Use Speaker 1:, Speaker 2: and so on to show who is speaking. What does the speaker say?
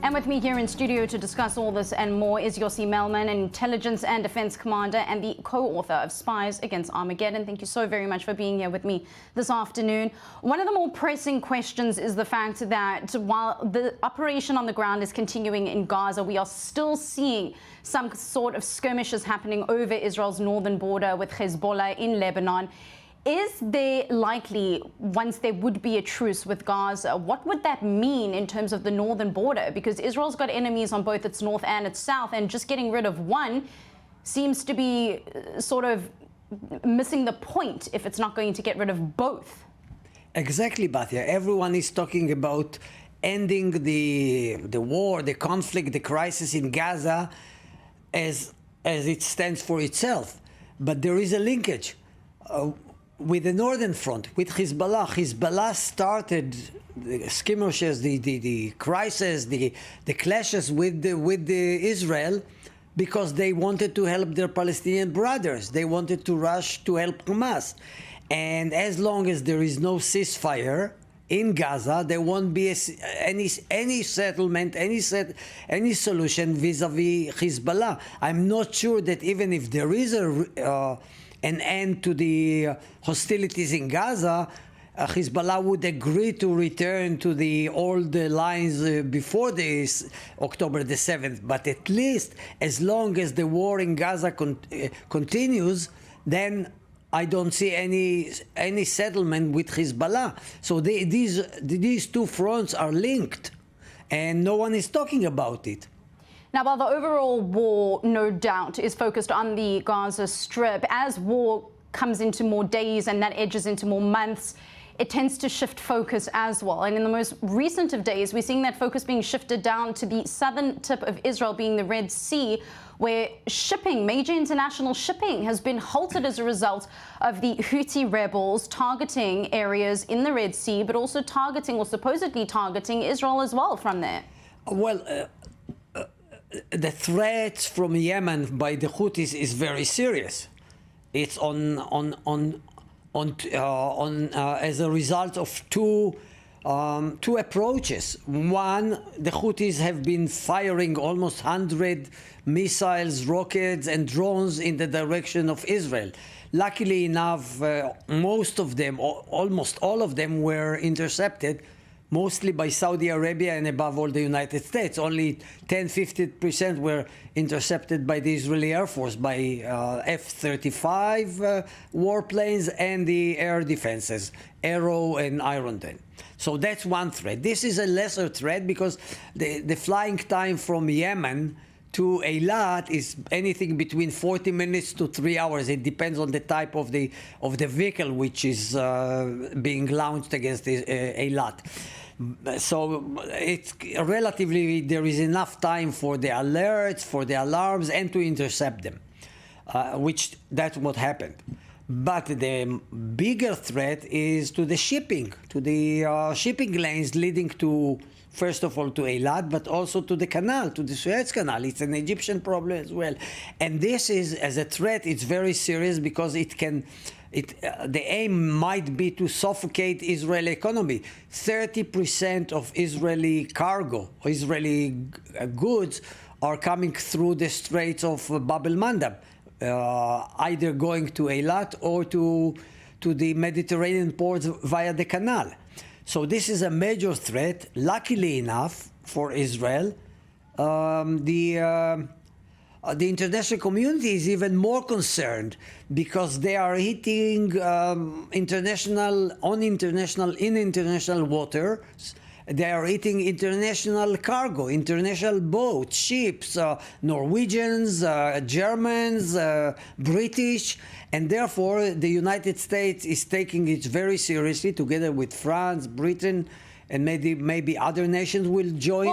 Speaker 1: And with me here in studio to discuss all this and more is Yossi Melman, an intelligence and defense commander and the co-author of Spies against Armageddon. Thank you so very much for being here with me this afternoon. One of the more pressing questions is the fact that while the operation on the ground is continuing in Gaza, we are still seeing some sort of skirmishes happening over Israel's northern border with Hezbollah in Lebanon. Is there likely, once there would be a truce with Gaza, what would that mean in terms of the northern border? Because Israel's got enemies on both its north and its south, and just getting rid of one seems to be sort of missing the point if it's not going to get rid of both.
Speaker 2: Exactly, Batia. Everyone is talking about ending the war, the conflict, the crisis in Gaza as it stands for itself. But there is a linkage. With the northern front, with Hezbollah. Hezbollah started the skirmishes, the crisis, the clashes with Israel because they wanted to help their Palestinian brothers. They wanted to rush to help Hamas. And as long as there is no ceasefire in Gaza, there won't be any settlement, any solution vis-a-vis Hezbollah. I'm not sure that even if there is an end to the hostilities in Gaza, Hezbollah would agree to return to the old lines before this October the 7th. But at least as long as the war in Gaza continues, then I don't see any settlement with Hezbollah. So these two fronts are linked, and no one is talking about it.
Speaker 1: Now, while the overall war, no doubt, is focused on the Gaza Strip, as war comes into more days and that edges into more months, it tends to shift focus as well. And in the most recent of days, we're seeing that focus being shifted down to the southern tip of Israel, being the Red Sea, where shipping, major international shipping, has been halted as a result of the Houthi rebels targeting areas in the Red Sea, but also targeting, or supposedly targeting, Israel as well from there.
Speaker 2: Well, the threats from Yemen by the Houthis is very serious. It's as a result of two approaches. One, the Houthis have been firing almost 100 missiles, rockets, and drones in the direction of Israel. Luckily enough, most of them, almost all of them, were intercepted, mostly by Saudi Arabia and above all the United States. Only 10–15% were intercepted by the Israeli Air Force, by F-35 warplanes and the air defenses, Arrow and Iron Dome. So that's one threat. This is a lesser threat because the flying time from Yemen to Eilat is anything between 40 minutes to 3 hours. It depends on the type of the vehicle which is being launched against Eilat. So it's relatively, there is enough time for the alerts, for the alarms, and to intercept them, which that's what happened. But the bigger threat is to the shipping, to the shipping lanes leading to, first of all, to Eilat, but also to the canal, to the Suez Canal. It's an Egyptian problem as well. And this is, as a threat, it's very serious because it can, the aim might be to suffocate Israeli economy. 30% of Israeli cargo, Israeli goods, are coming through the Straits of Bab el-Mandab, either going to Eilat or to the Mediterranean ports via the canal. So this is a major threat. Luckily enough for Israel, the international community is even more concerned because they are hitting in international waters. They are hitting international cargo, international boats, ships, Norwegians, Germans, British, and therefore the United States is taking it very seriously, together with France, Britain, and maybe other nations will join.